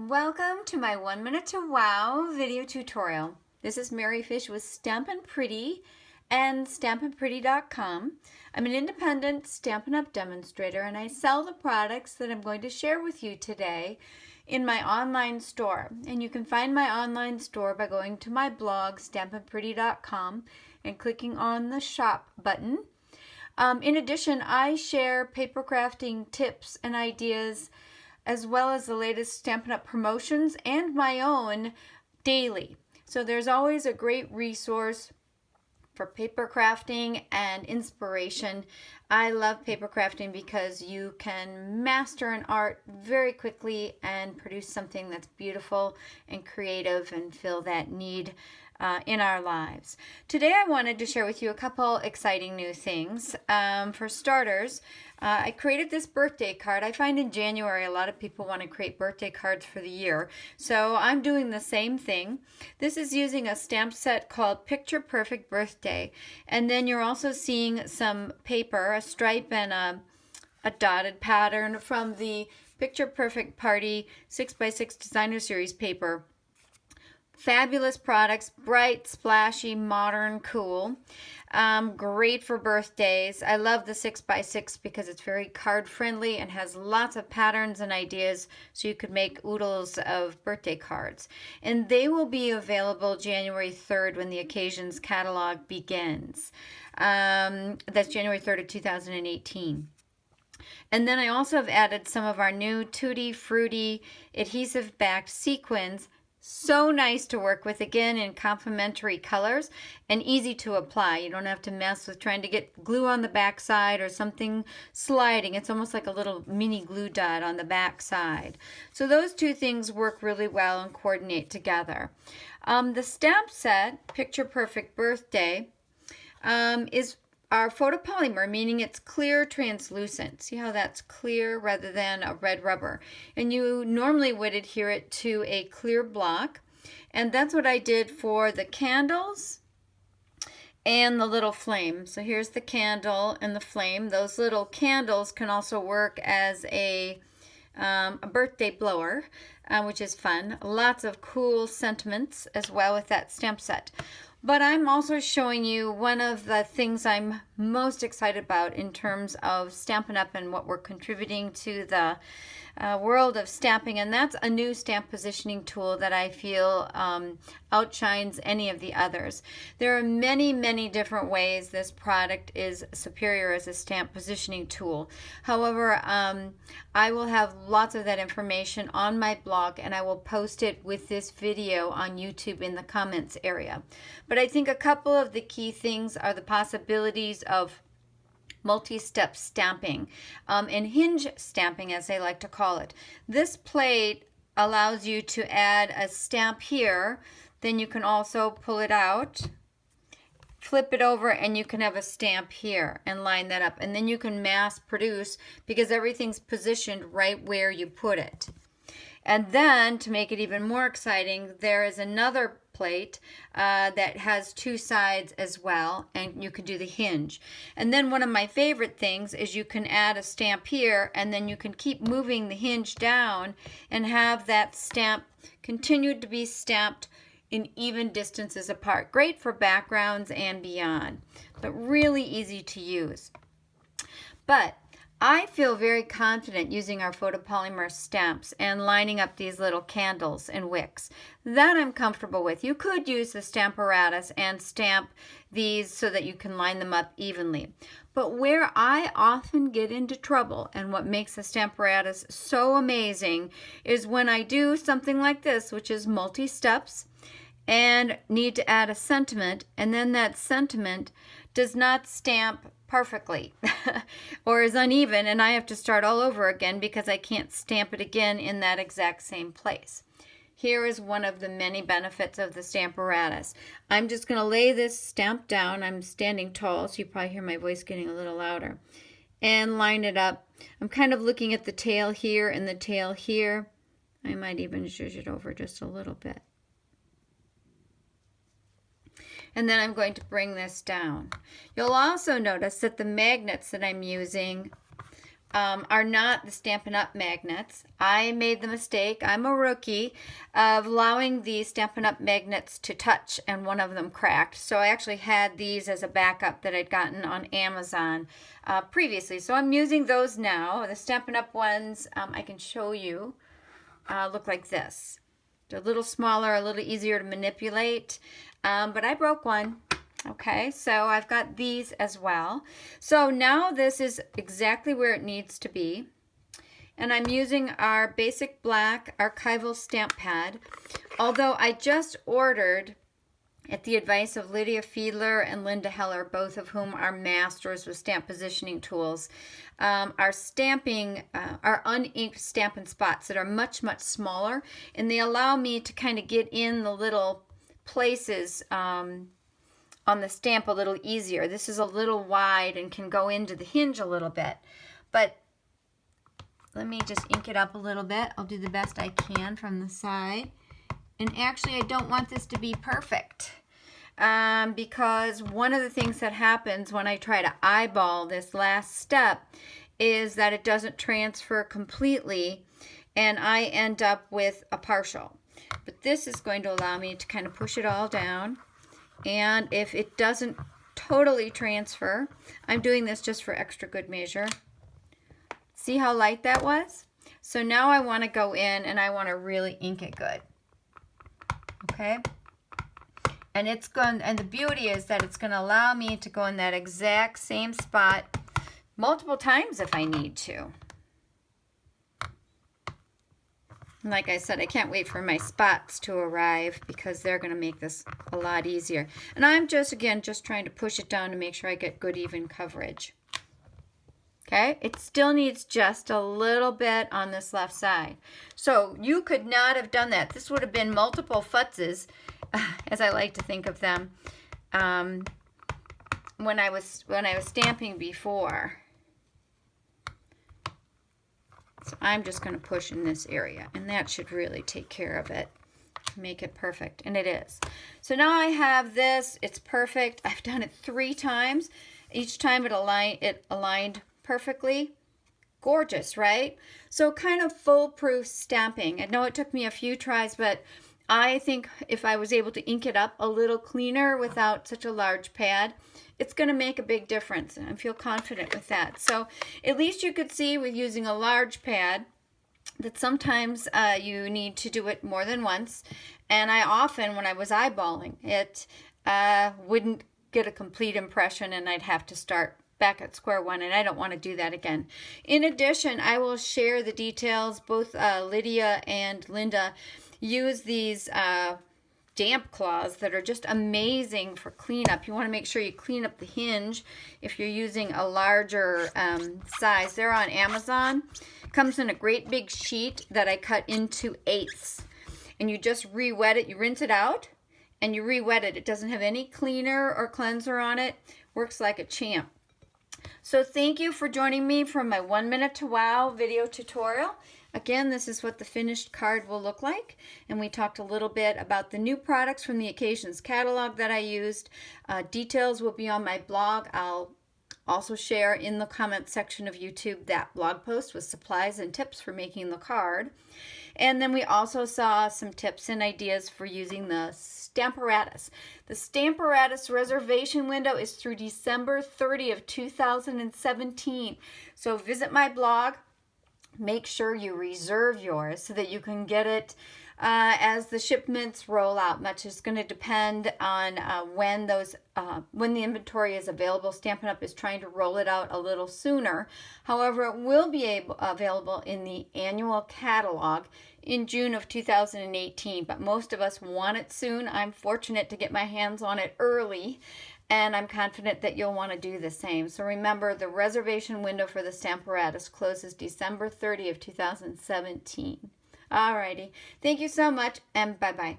Welcome to my 1 minute to wow video tutorial. This is Mary Fish with Stampin' Pretty and stampinpretty.com. I'm an independent Stampin' Up! Demonstrator and I sell the products that I'm going to share with you today in my online store. And you can find my online store by going to my blog, stampinpretty.com, and clicking on the shop button. In addition, I share paper crafting tips and ideas as well as the latest Stampin' Up! Promotions and my own daily. So there's always a great resource for paper crafting and inspiration. I love paper crafting because you can master an art very quickly and produce something that's beautiful and creative and fill that need in our lives. Today I wanted to share with you a couple exciting new things. For starters, I created this birthday card. I find in January a lot of people want to create birthday cards for the year, so I'm doing the same thing. This is using a stamp set called Picture Perfect Birthday, and then you're also seeing some paper, a stripe and a dotted pattern from the Picture Perfect Party 6x6 Designer Series paper. Fabulous products, bright, splashy, modern, cool. Great for birthdays. I love the 6x6 because it's very card friendly and has lots of patterns and ideas so you could make oodles of birthday cards. And they will be available January 3rd when the occasions catalog begins. That's January 3rd of 2018. And then I also have added some of our new Tutti Frutti adhesive backed sequins. So nice to work with, again in complementary colors and easy to apply. You don't have to mess with trying to get glue on the back side or something sliding. It's almost like a little mini glue dot on the back side. So those two things work really well and coordinate together. The stamp set, Picture Perfect Birthday, is our photopolymer, meaning it's clear translucent. See how that's clear rather than a red rubber. And you normally would adhere it to a clear block. And that's what I did for the candles and the little flame. So here's the candle and the flame. Those little candles can also work as a birthday blower, which is fun. Lots of cool sentiments as well with that stamp set. But I'm also showing you one of the things I'm most excited about in terms of Stampin' Up! And what we're contributing to the world of stamping, and that's a new stamp positioning tool that I feel outshines any of the others. There are many, many different ways this product is superior as a stamp positioning tool. However, I will have lots of that information on my blog and I will post it with this video on YouTube in the comments area. But I think a couple of the key things are the possibilities of multi-step stamping and hinge stamping, as they like to call it. This plate allows you to add a stamp here, then you can also pull it out, flip it over, and you can have a stamp here and line that up, and then you can mass produce because everything's positioned right where you put it. And then to make it even more exciting, there is another plate that has two sides as well, and you can do the hinge. And then one of my favorite things is you can add a stamp here, and then you can keep moving the hinge down and have that stamp continue to be stamped in even distances apart. Great for backgrounds and beyond, but really easy to use. But I feel very confident using our photopolymer stamps and lining up these little candles and wicks. That I'm comfortable with. You could use the Stamparatus and stamp these so that you can line them up evenly. But where I often get into trouble and what makes the Stamparatus so amazing is when I do something like this, which is multi-steps, and need to add a sentiment, and then that sentiment does not stamp perfectly or is uneven, and I have to start all over again because I can't stamp it again in that exact same place. Here is one of the many benefits of the Stamparatus. I'm just going to lay this stamp down. I'm standing tall, so you probably hear my voice getting a little louder, and line it up. I'm kind of looking at the tail here and the tail here. I might even zhuzh it over just a little bit. And then I'm going to bring this down. You'll also notice that the magnets that I'm using are not the Stampin' Up! Magnets. I made the mistake, I'm a rookie, of allowing the Stampin' Up! Magnets to touch, and one of them cracked. So I actually had these as a backup that I'd gotten on Amazon previously. So I'm using those now. The Stampin' Up! Ones, I can show you, look like this. They're a little smaller, a little easier to manipulate, but I broke one. Okay, so I've got these as well. So now this is exactly where it needs to be. And I'm using our basic black archival stamp pad. Although I just ordered, at the advice of Lydia Fiedler and Linda Heller, both of whom are masters with stamp positioning tools, our stamping, our uninked Stampin' spots that are much, much smaller. And they allow me to kind of get in the little places on the stamp a little easier. This is a little wide and can go into the hinge a little bit. But let me just ink it up a little bit. I'll do the best I can from the side. And actually, I don't want this to be perfect because one of the things that happens when I try to eyeball this last step is that it doesn't transfer completely and I end up with a partial. But this is going to allow me to kind of push it all down. And if it doesn't totally transfer, I'm doing this just for extra good measure. See how light that was? So now I want to go in and I want to really ink it good. Okay? And it's going, and the beauty is that it's going to allow me to go in that exact same spot multiple times if I need to. And like I said, I can't wait for my spots to arrive because they're going to make this a lot easier. And I'm just, again, just trying to push it down to make sure I get good even coverage. Okay, it still needs just a little bit on this left side. So you could not have done that. This would have been multiple futzes, as I like to think of them, when I was stamping before. So I'm just going to push in this area, and that should really take care of it, make it perfect, and it is. So now I have this, it's perfect. I've done it 3 times. Each time it aligned perfectly. Gorgeous, right? So kind of foolproof stamping. I know it took me a few tries, but I think if I was able to ink it up a little cleaner without such a large pad, it's going to make a big difference, and I feel confident with that. So at least you could see with using a large pad that sometimes you need to do it more than once. And I often, when I was eyeballing it, wouldn't get a complete impression, and I'd have to start back at square one, and I don't want to do that again. In addition, I will share the details. Both Lydia and Linda use these damp cloths that are just amazing for cleanup. You want to make sure you clean up the hinge if you're using a larger size. They're on Amazon. Comes in a great big sheet that I cut into 1/8. And you just re-wet it. You rinse it out and you re-wet it. It doesn't have any cleaner or cleanser on it. Works like a champ. So thank you for joining me for my 1 minute to wow video tutorial. Again, this is what the finished card will look like, and we talked a little bit about the new products from the Occasions catalog that I used. Details will be on my blog. I'll also share in the comment section of YouTube that blog post with supplies and tips for making the card. And then we also saw some tips and ideas for using the Stamparatus. The Stamparatus reservation window is through December 30 of 2017. So visit my blog. Make sure you reserve yours so that you can get it as the shipments roll out. Much is going to depend on when the inventory is available. Stampin' Up! Is trying to roll it out a little sooner. However, it will be available in the annual catalog in June of 2018, but most of us want it soon. I'm fortunate to get my hands on it early, and I'm confident that you'll want to do the same. So remember, the reservation window for the Stamparatus closes December 30 of 2017. Alrighty. Thank you so much, and bye-bye.